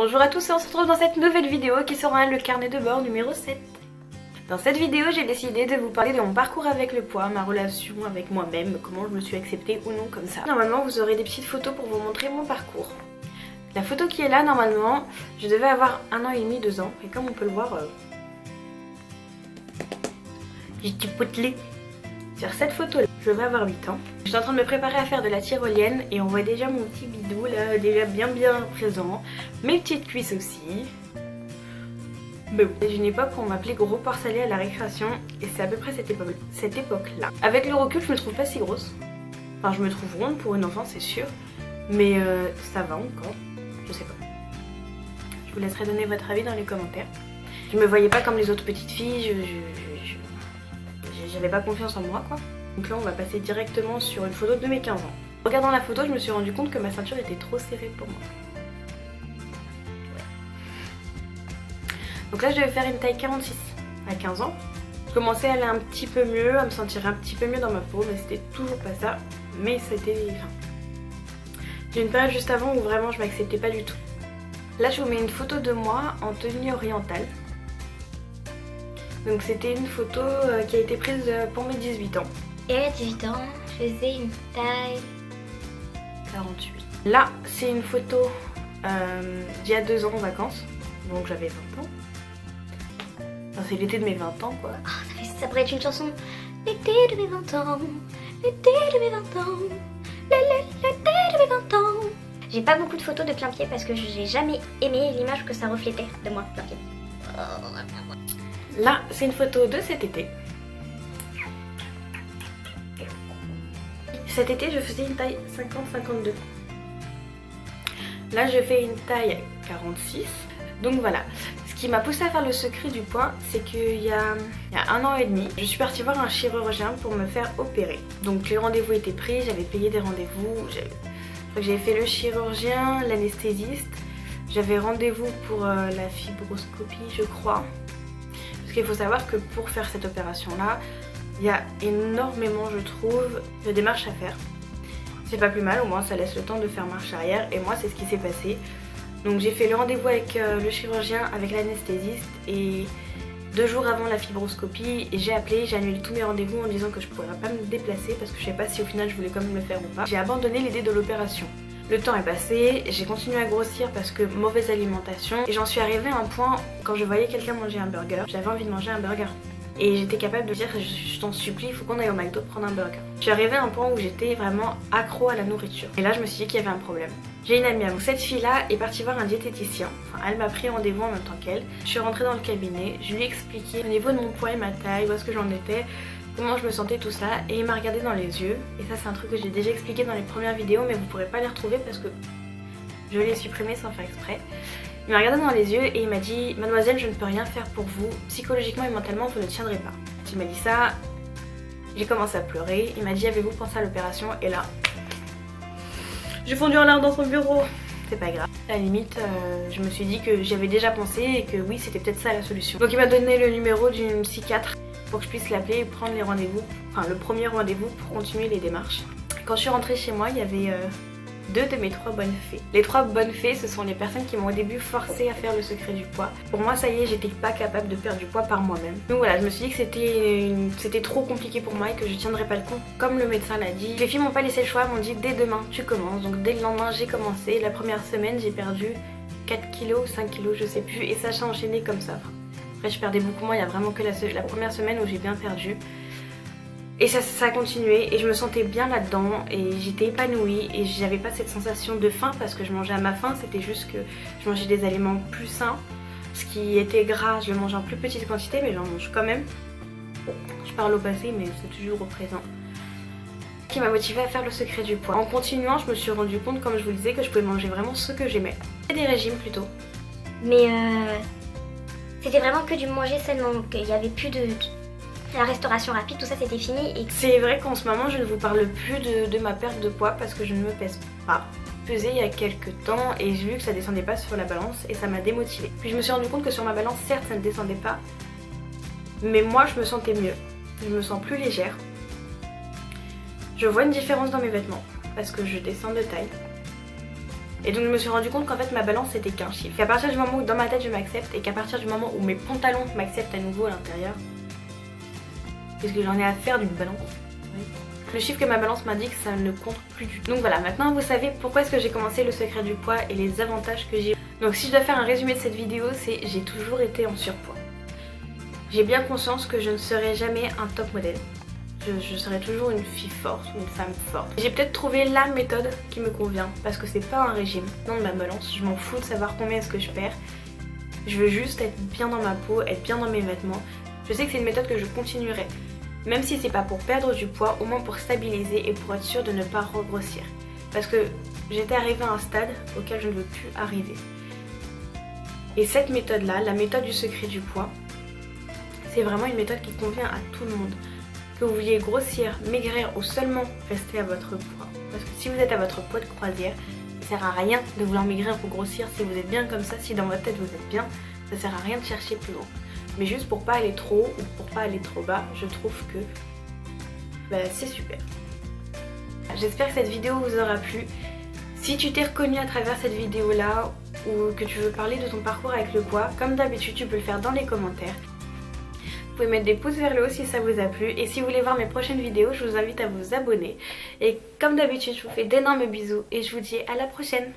Bonjour à tous et on se retrouve dans cette nouvelle vidéo qui sera le carnet de bord numéro 7. Dans cette vidéo, j'ai décidé de vous parler de mon parcours avec le poids, ma relation avec moi-même, comment je me suis acceptée ou non comme ça. Normalement, vous aurez des petites photos pour vous montrer mon parcours. La photo qui est là, normalement, je devais avoir 1 an et demi, 2 ans. Et comme on peut le voir, j'ai petit potelé. Sur cette photo-là, je vais avoir 8 ans. Je suis en train de me préparer à faire de la tyrolienne et on voit déjà mon petit bidou là, déjà bien présent. Mes petites cuisses aussi. Mais bon. C'est une époque où on m'appelait gros porcelet à la récréation et c'est à peu près cette époque-là. Avec le recul, je me trouve pas si grosse. Enfin, je me trouve ronde pour une enfant, c'est sûr. Mais ça va encore. Je sais pas. Je vous laisserai donner votre avis dans les commentaires. Je me voyais pas comme les autres petites filles. J'avais pas confiance en moi quoi. Donc là on va passer directement sur une photo de mes 15 ans. En regardant la photo, je me suis rendu compte que ma ceinture était trop serrée pour moi. Ouais. Donc là je devais faire une taille 46 à 15 ans. Je commençais à aller un petit peu mieux, à me sentir un petit peu mieux dans ma peau, mais c'était toujours pas ça. Mais c'était... J'ai une période juste avant où vraiment je m'acceptais pas du tout. Là je vous mets une photo de moi en tenue orientale. Donc c'était une photo qui a été prise pour mes 18 ans. Et à 18 ans, je faisais une taille 48. Là, c'est une photo d'il y a 2 ans en vacances. Donc j'avais 20 ans. Enfin, c'est l'été de mes 20 ans quoi. Oh, ça pourrait être une chanson. L'été de mes 20 ans, l'été de mes 20 ans, l'été de mes 20 ans. J'ai pas beaucoup de photos de plein pied parce que j'ai jamais aimé l'image que ça reflétait de moi plein pied. Là, c'est une photo de cet été. Cet été, je faisais une taille 50-52. Là, je fais une taille 46. Donc voilà. Ce qui m'a poussée à faire le secret du poids, c'est qu'il y a 1 an et demi, je suis partie voir un chirurgien pour me faire opérer. Donc les rendez-vous étaient pris, j'avais payé des rendez-vous. J'avais fait le chirurgien, l'anesthésiste. J'avais rendez-vous pour la fibroscopie, je crois. Parce qu'il faut savoir que pour faire cette opération-là, il y a énormément, je trouve, de démarches à faire. C'est pas plus mal, au moins ça laisse le temps de faire marche arrière. Et moi, c'est ce qui s'est passé. Donc j'ai fait le rendez-vous avec le chirurgien, avec l'anesthésiste. Et 2 jours avant la fibroscopie, j'ai appelé, j'ai annulé tous mes rendez-vous en disant que je pourrais pas me déplacer parce que je sais pas si au final je voulais quand même le faire ou pas. J'ai abandonné l'idée de l'opération. Le temps est passé, j'ai continué à grossir parce que mauvaise alimentation. Et j'en suis arrivée à un point, quand je voyais quelqu'un manger un burger, j'avais envie de manger un burger. Et j'étais capable de dire, je t'en supplie, il faut qu'on aille au McDo prendre un burger. Je suis arrivée à un point où j'étais vraiment accro à la nourriture. Et là je me suis dit qu'il y avait un problème. J'ai une amie à moi. Cette fille-là est partie voir un diététicien. Enfin, elle m'a pris rendez-vous en même temps qu'elle. Je suis rentrée dans le cabinet, je lui ai expliqué au niveau de mon poids et ma taille, où est-ce que j'en étais, comment je me sentais, tout ça. Et il m'a regardé dans les yeux. Et ça c'est un truc que j'ai déjà expliqué dans les premières vidéos, mais vous pourrez pas les retrouver parce que je l'ai supprimé sans faire exprès. Il m'a regardé dans les yeux et il m'a dit « Mademoiselle, je ne peux rien faire pour vous. Psychologiquement et mentalement, vous ne tiendrez pas. » Il m'a dit ça, j'ai commencé à pleurer. Il m'a dit « Avez-vous pensé à l'opération ?» Et là, j'ai fondu en larmes dans son bureau. C'est pas grave. À la limite, je me suis dit que j'y avais déjà pensé et que oui, c'était peut-être ça la solution. Donc il m'a donné le numéro d'une psychiatre pour que je puisse l'appeler et prendre les rendez-vous. Enfin, le premier rendez-vous pour continuer les démarches. Quand je suis rentrée chez moi, il y avait 2 de mes 3 bonnes fées. Les 3 bonnes fées, ce sont les personnes qui m'ont au début forcé à faire le secret du poids. Pour moi, ça y est, j'étais pas capable de perdre du poids par moi-même. Donc voilà, je me suis dit que c'était trop compliqué pour moi et que je tiendrais pas le coup, comme le médecin l'a dit. Les filles m'ont pas laissé le choix, m'ont dit dès demain tu commences. Donc dès le lendemain, j'ai commencé. La première semaine, j'ai perdu 4 kilos, 5 kilos, je sais plus. Et ça s'est enchaîné comme ça. Après, je perdais beaucoup moins, il y a vraiment que la première semaine où j'ai bien perdu. Et ça a continué et je me sentais bien là-dedans et j'étais épanouie et j'avais pas cette sensation de faim parce que je mangeais à ma faim, c'était juste que je mangeais des aliments plus sains. Ce qui était gras, je le mangeais en plus petite quantité mais j'en mange quand même. Je parle au passé mais c'est toujours au présent. Ce qui m'a motivée à faire le secret du poids. En continuant, je me suis rendu compte, comme je vous le disais, que je pouvais manger vraiment ce que j'aimais. C'est des régimes plutôt. Mais c'était vraiment que du manger seulement, donc il n'y avait plus de... La restauration rapide, tout ça c'était fini et... C'est vrai qu'en ce moment je ne vous parle plus de ma perte de poids parce que je ne me pèse pas. Je pesais il y a quelques temps et j'ai vu que ça descendait pas sur la balance et ça m'a démotivée. Puis je me suis rendu compte que sur ma balance, certes ça ne descendait pas, mais moi je me sentais mieux. Je me sens plus légère. Je vois une différence dans mes vêtements parce que je descends de taille. Et donc je me suis rendu compte qu'en fait ma balance c'était qu'un chiffre. Qu'à partir du moment où dans ma tête je m'accepte et qu'à partir du moment où mes pantalons m'acceptent à nouveau à l'intérieur, qu'est-ce que j'en ai à faire d'une balance? Le chiffre que ma balance m'indique, ça ne compte plus du tout. Donc voilà, maintenant vous savez pourquoi est-ce que j'ai commencé le secret du poids et les avantages que j'ai. Donc si je dois faire un résumé de cette vidéo, c'est j'ai toujours été en surpoids. J'ai bien conscience que je ne serai jamais un top modèle. Je serai toujours une fille forte ou une femme forte. J'ai peut-être trouvé la méthode qui me convient parce que c'est pas un régime, non de ma balance. Je m'en fous de savoir combien est-ce que je perds. Je veux juste être bien dans ma peau, être bien dans mes vêtements. Je sais que c'est une méthode que je continuerai. Même si c'est pas pour perdre du poids, au moins pour stabiliser et pour être sûre de ne pas regrossir. Parce que j'étais arrivée à un stade auquel je ne veux plus arriver. Et cette méthode-là, la méthode du secret du poids, c'est vraiment une méthode qui convient à tout le monde. Que vous vouliez grossir, maigrir ou seulement rester à votre poids. Parce que si vous êtes à votre poids de croisière, ça sert à rien de vouloir maigrir ou grossir si vous êtes bien comme ça, si dans votre tête vous êtes bien, ça sert à rien de chercher plus loin. Mais juste pour pas aller trop haut ou pour pas aller trop bas, je trouve que c'est super. J'espère que cette vidéo vous aura plu. Si tu t'es reconnu à travers cette vidéo là ou que tu veux parler de ton parcours avec le poids, comme d'habitude tu peux le faire dans les commentaires. Vous pouvez mettre des pouces vers le haut si ça vous a plu et si vous voulez voir mes prochaines vidéos, je vous invite à vous abonner. Et comme d'habitude, je vous fais d'énormes bisous et je vous dis à la prochaine.